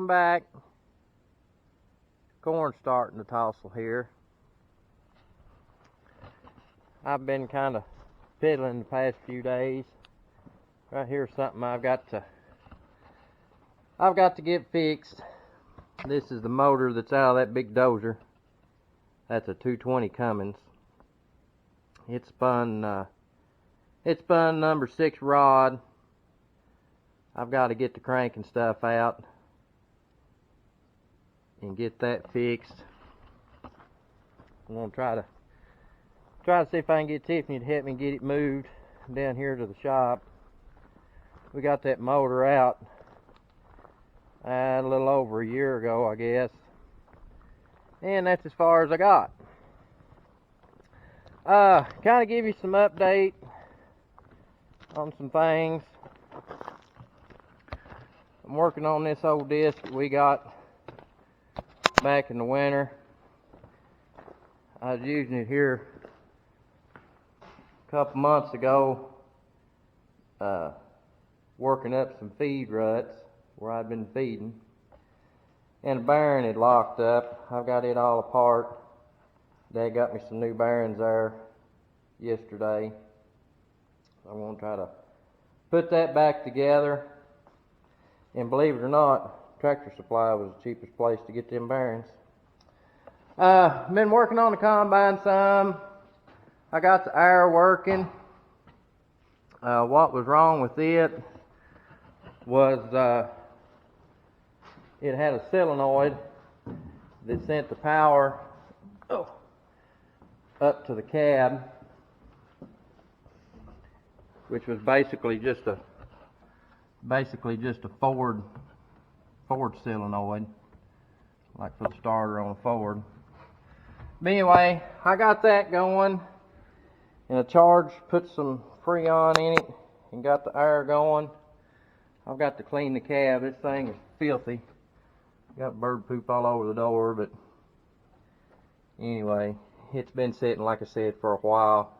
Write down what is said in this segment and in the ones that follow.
Welcome back. Corn starting to tossle here. I've been kind of fiddling the past few days. Right here's something I've got to get fixed. This is the motor that's out of that big dozer. That's a 220 Cummins. It's spun number 6 rod. I've got to get the crank and stuff out and get that fixed. I'm gonna try to see if I can get Tiffany to help me get it moved down here to the shop. We got that motor out a little over a year ago, I guess, and that's as far as I got. Kind of give you some update on some things. I'm working on this old disc that we got back in the winter. I was using it here a couple months ago, working up some feed ruts where I'd been feeding, and the bearing had locked up. I've got it all apart. Dad got me some new bearings there yesterday. I'm going to try to put that back together. And believe it or not, Tractor Supply was the cheapest place to get them bearings. Been working on the combine some. I got the air working. What was wrong with it was it had a solenoid that sent the power up to the cab, which was basically just a Ford solenoid, like for the starter on a Ford. But anyway, I got that going, and I put some Freon in it, and got the air going. I've got to clean the cab. This thing is filthy. Got bird poop all over the door, but anyway, it's been sitting, like I said, for a while.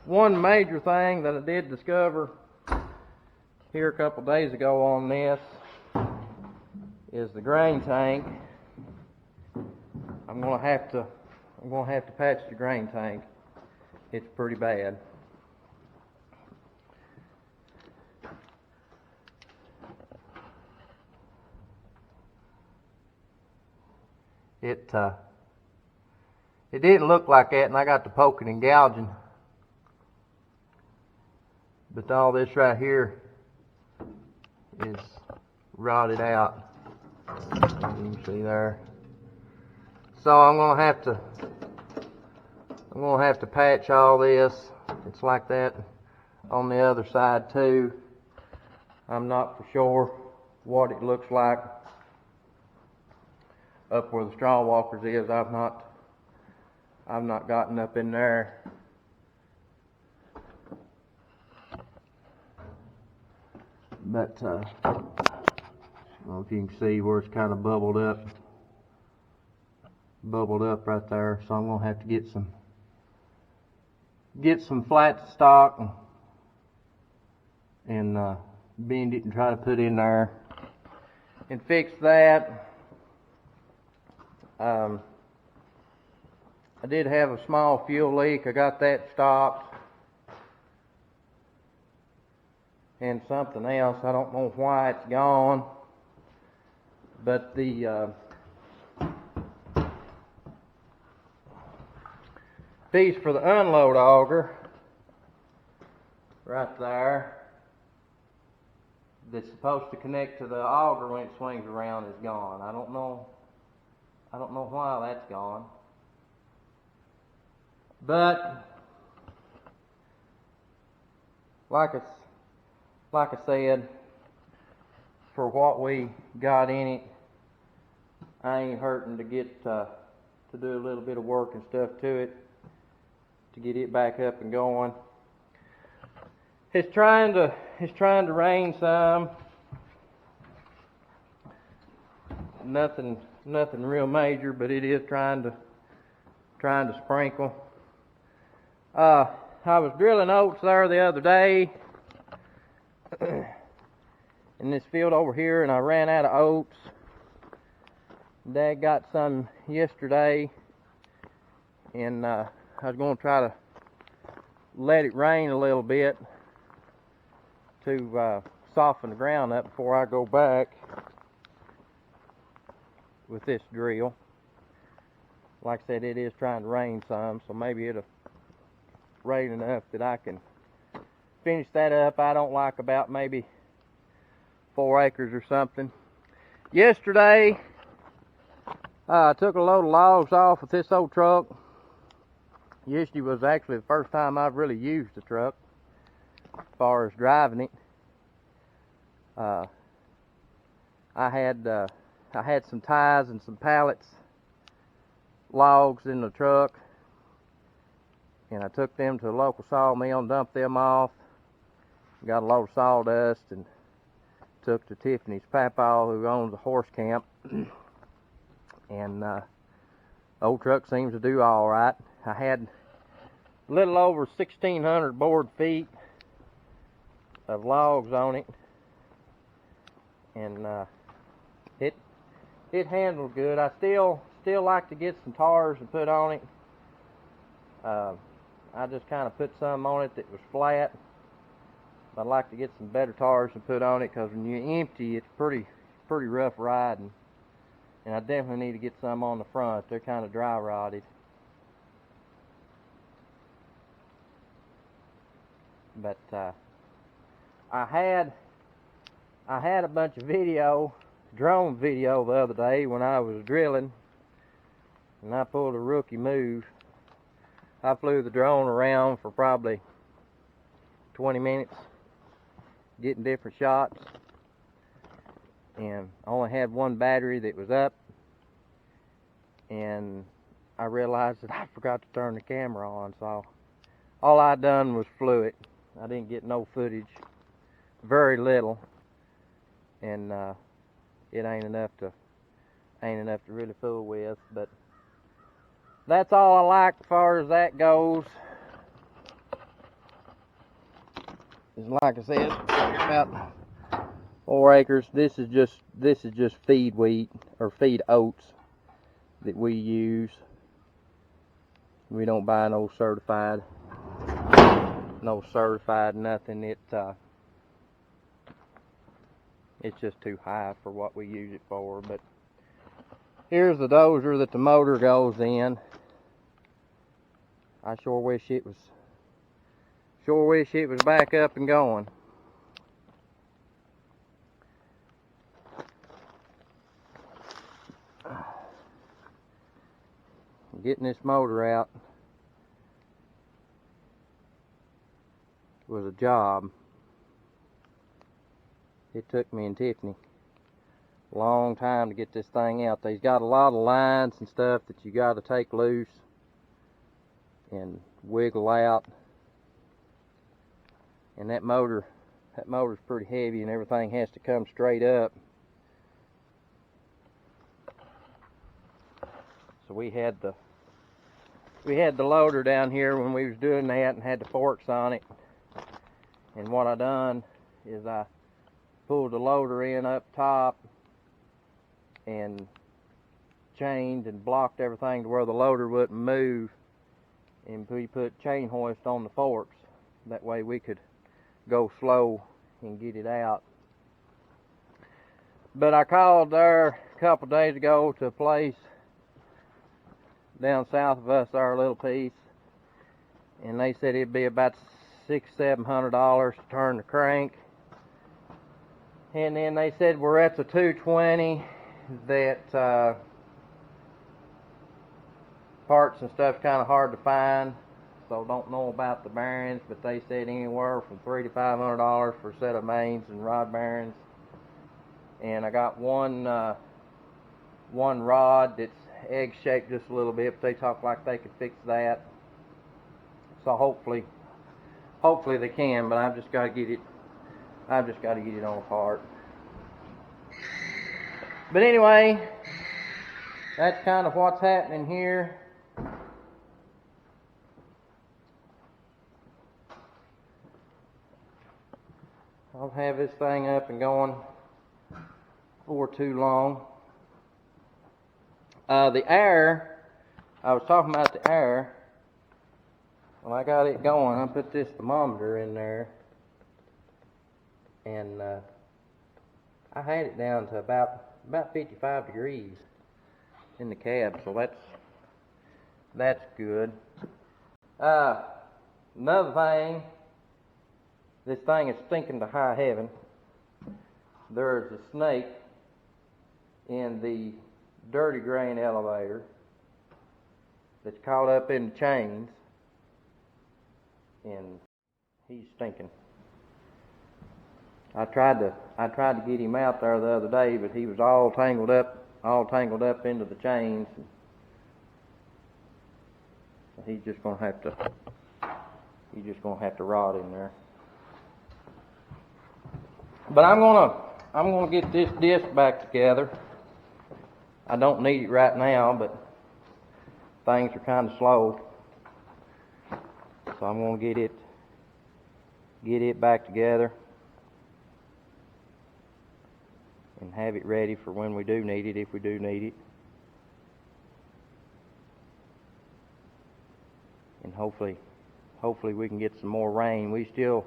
One major thing that I did discover here a couple days ago on this is the grain tank. I'm gonna have to patch the grain tank. It's pretty bad. It didn't look like that, and I got to poking and gouging. But all this right here is rotted out. You can see there. So I'm gonna have to patch all this. It's like that on the other side too. I'm not for sure what it looks like up where the straw walkers is. I've not gotten up in there. But I don't know if you can see where it's kind of bubbled up right there. So I'm gonna have to get some flat stock and bend it and try to put in there and fix that. I did have a small fuel leak. I got that stopped. And something else, I don't know why it's gone, but the piece for the unload auger right there that's supposed to connect to the auger when it swings around is gone. I don't know why that's gone, but like I said, for what we got in it, I ain't hurting to get to do a little bit of work and stuff to it to get it back up and going. It's trying to rain some. Nothing real major, but it is trying to sprinkle. I was drilling oats there the other day, in this field over here, and I ran out of oats. Dad got some yesterday, and I was going to try to let it rain a little bit to soften the ground up before I go back with this drill. Like I said, it is trying to rain some, so maybe it'll rain enough that I can finish that up. I don't like about maybe 4 acres or something. Yesterday, I took a load of logs off with this old truck. Yesterday was actually the first time I've really used the truck as far as driving it. I had some ties and some pallets, logs in the truck, and I took them to a local sawmill and dumped them off. Got a load of sawdust and took to Tiffany's papa, who owns a horse camp, and old truck seems to do all right. I had a little over 1,600 board feet of logs on it, and it handled good. I still like to get some tars to put on it. I just kind of put some on it that was flat. I'd like to get some better tars to put on it, because when you empty, it's pretty rough riding. And I definitely need to get some on the front. They're kind of dry rotted. But I had a bunch of drone video the other day when I was drilling, and I pulled a rookie move. I flew the drone around for probably 20 minutes getting different shots, and I only had one battery that was up, and I realized that I forgot to turn the camera on, so all I done was flew it. I didn't get no footage, very little, and it ain't enough to really fool with. But that's all I like as far as that goes. Like I said, about 4 acres. This is just feed wheat or feed oats that we use. We don't buy no certified nothing. It's just too high for what we use it for. But here's the dozer that the motor goes in. I sure wish it was back up and going. Getting this motor out was a job. It took me and Tiffany a long time to get this thing out. They've got a lot of lines and stuff that you got to take loose and wiggle out. And that motor's pretty heavy, and everything has to come straight up. So we had the loader down here when we was doing that, and had the forks on it. And what I done is I pulled the loader in up top and chained and blocked everything to where the loader wouldn't move, and we put chain hoist on the forks. That way we could go slow and get it out. But I called there a couple days ago to a place down south of us, our little piece, and they said it'd be about $600-700 to turn the crank. And then they said we're at the 220, that parts and stuff kind of hard to find, so don't know about the bearings, but they said anywhere from $300 to $500 for a set of mains and rod bearings. And I got one rod that's egg-shaped just a little bit, but they talk like they could fix that. So hopefully they can, but I've just got to get it on apart. But anyway, that's kind of what's happening here. I'll have this thing up and going before too long. The air, I was talking about the air. When I got it going, I put this thermometer in there, and I had it down to about 55 degrees in the cab, so that's good. Another thing, this thing is stinking to high heaven. There's a snake in the dirty grain elevator that's caught up in the chains, and he's stinking. I tried to get him out there the other day, but he was all tangled up into the chains. He's just gonna have to rot in there. But I'm gonna get this disc back together. I don't need it right now, but things are kind of slow, so I'm gonna get it back together and have it ready for when we do need it, if we do need it. And hopefully we can get some more rain. We still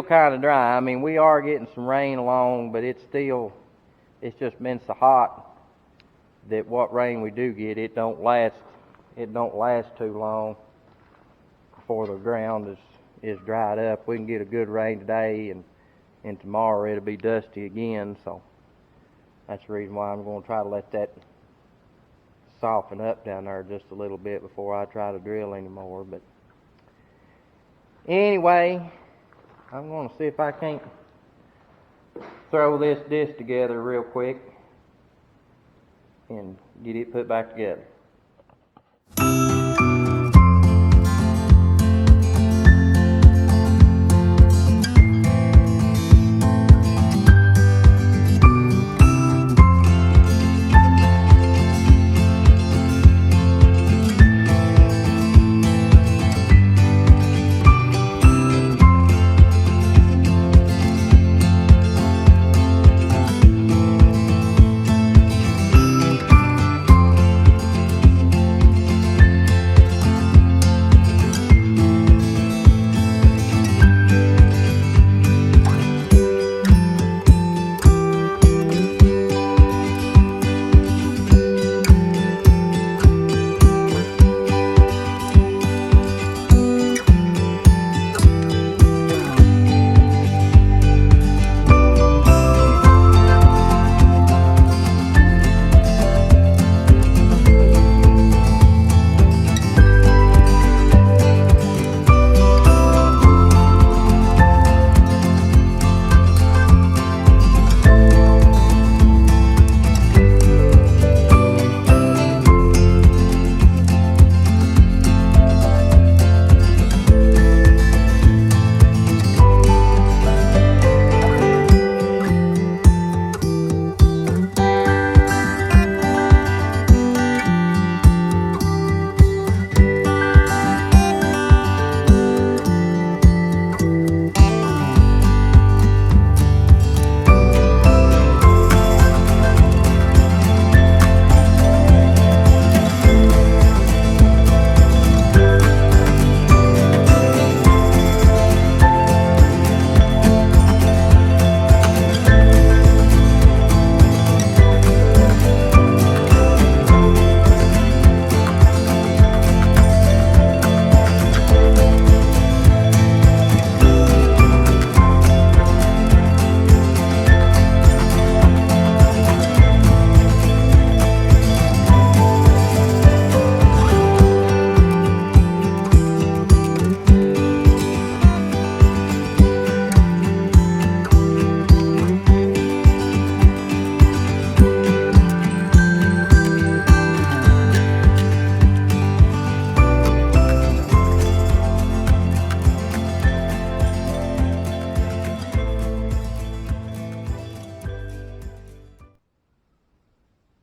kind of dry. I mean, we are getting some rain along, but it's just been so hot that what rain we do get, it don't last too long before the ground is dried up. We can get a good rain today, and tomorrow it'll be dusty again, so that's the reason why I'm going to try to let that soften up down there just a little bit before I try to drill anymore. But anyway, I'm going to see if I can't throw this disc together real quick and get it put back together.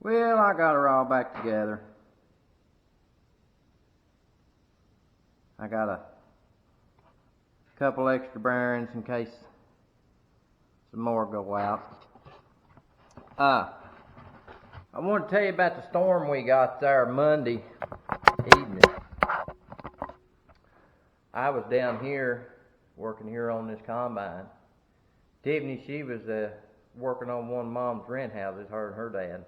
Well, I got her all back together. I got a couple extra bearings in case some more go out. I want to tell you about the storm we got there Monday evening. I was down here working here on this combine. Tiffany, she was working on one of Mom's rent houses, her and her dad.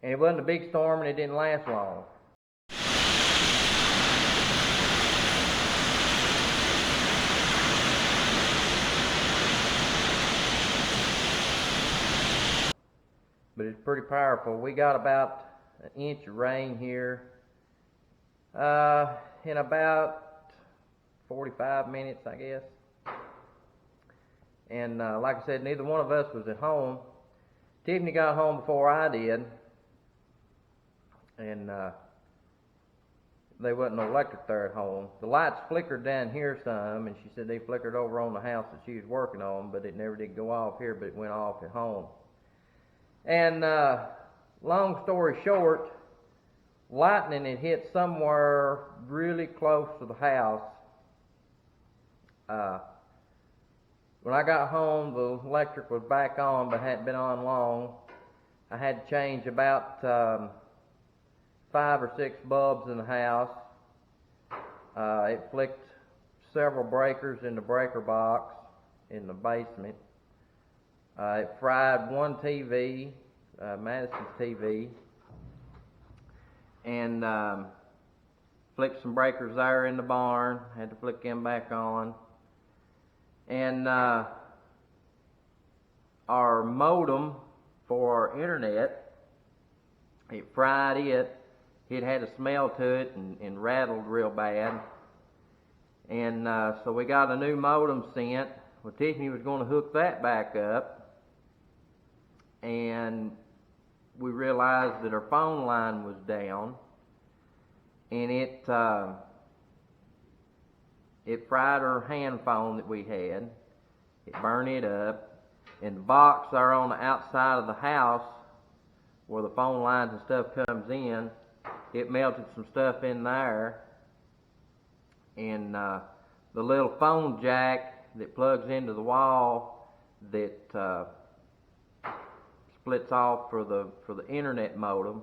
And it wasn't a big storm and it didn't last long. But it's pretty powerful. We got about an inch of rain here in about 45 minutes, I guess. And like I said, neither one of us was at home. Tiffany got home before I did, and there wasn't no electric there at home. The lights flickered down here some, and she said they flickered over on the house that she was working on, but it never did go off here, but it went off at home. And long story short, lightning had hit somewhere really close to the house. When I got home, the electric was back on, but hadn't been on long. I had to change about 5 or 6 bulbs in the house. It flicked several breakers in the breaker box in the basement. It fried one TV, Madison's TV, and flicked some breakers there in the barn. Had to flick them back on. And our modem for our internet, it fried it. It had a smell to it and rattled real bad. And so we got a new modem sent. Well, Tiffany was going to hook that back up. And we realized that our phone line was down, and it fried our hand phone that we had. It burned it up, and the box there on the outside of the house where the phone lines and stuff comes in, it melted some stuff in there, and the little phone jack that plugs into the wall that splits off for the internet modem,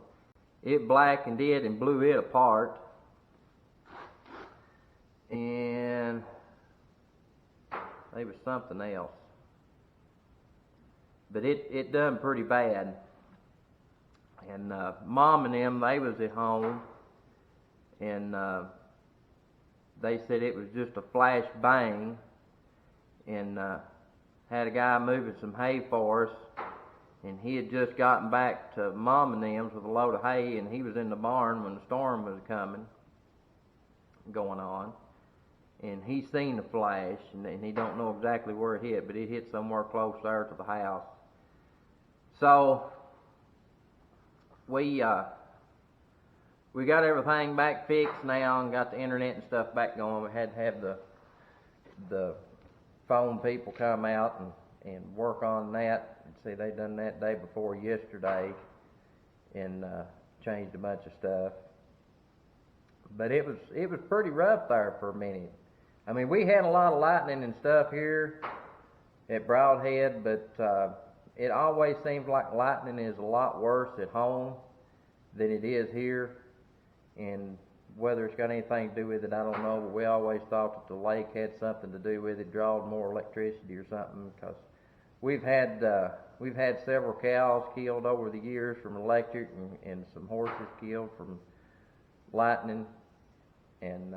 it blackened it and blew it apart. And there was something else, but it done pretty bad. And Mom and them, they was at home, and they said it was just a flash bang, and had a guy moving some hay for us. And he had just gotten back to Mom and them's with a load of hay, and he was in the barn when the storm was going on. And he seen the flash, and he don't know exactly where it hit, but it hit somewhere close there to the house. So we got everything back fixed now and got the internet and stuff back going. We had to have the phone people come out and work on that. See, they done that day before yesterday and changed a bunch of stuff. But it was pretty rough there for a minute. I mean, we had a lot of lightning and stuff here at Broadhead, but it always seems like lightning is a lot worse at home than it is here. And whether it's got anything to do with it, I don't know. But we always thought that the lake had something to do with it, drawed more electricity or something, because we've had several cows killed over the years from electric, and some horses killed from lightning, and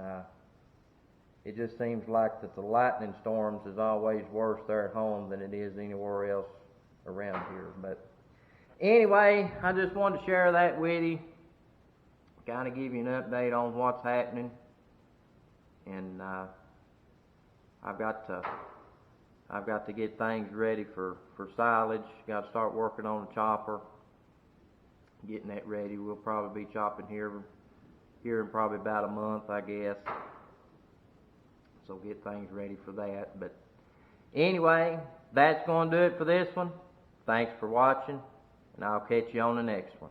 it just seems like that the lightning storms is always worse there at home than it is anywhere else around here. But anyway, I just wanted to share that with you, kind of give you an update on what's happening, and I've got to get things ready for silage. Got to start working on the chopper, getting that ready. We'll probably be chopping here in probably about a month, I guess. So get things ready for that. But anyway, that's going to do it for this one. Thanks for watching, and I'll catch you on the next one.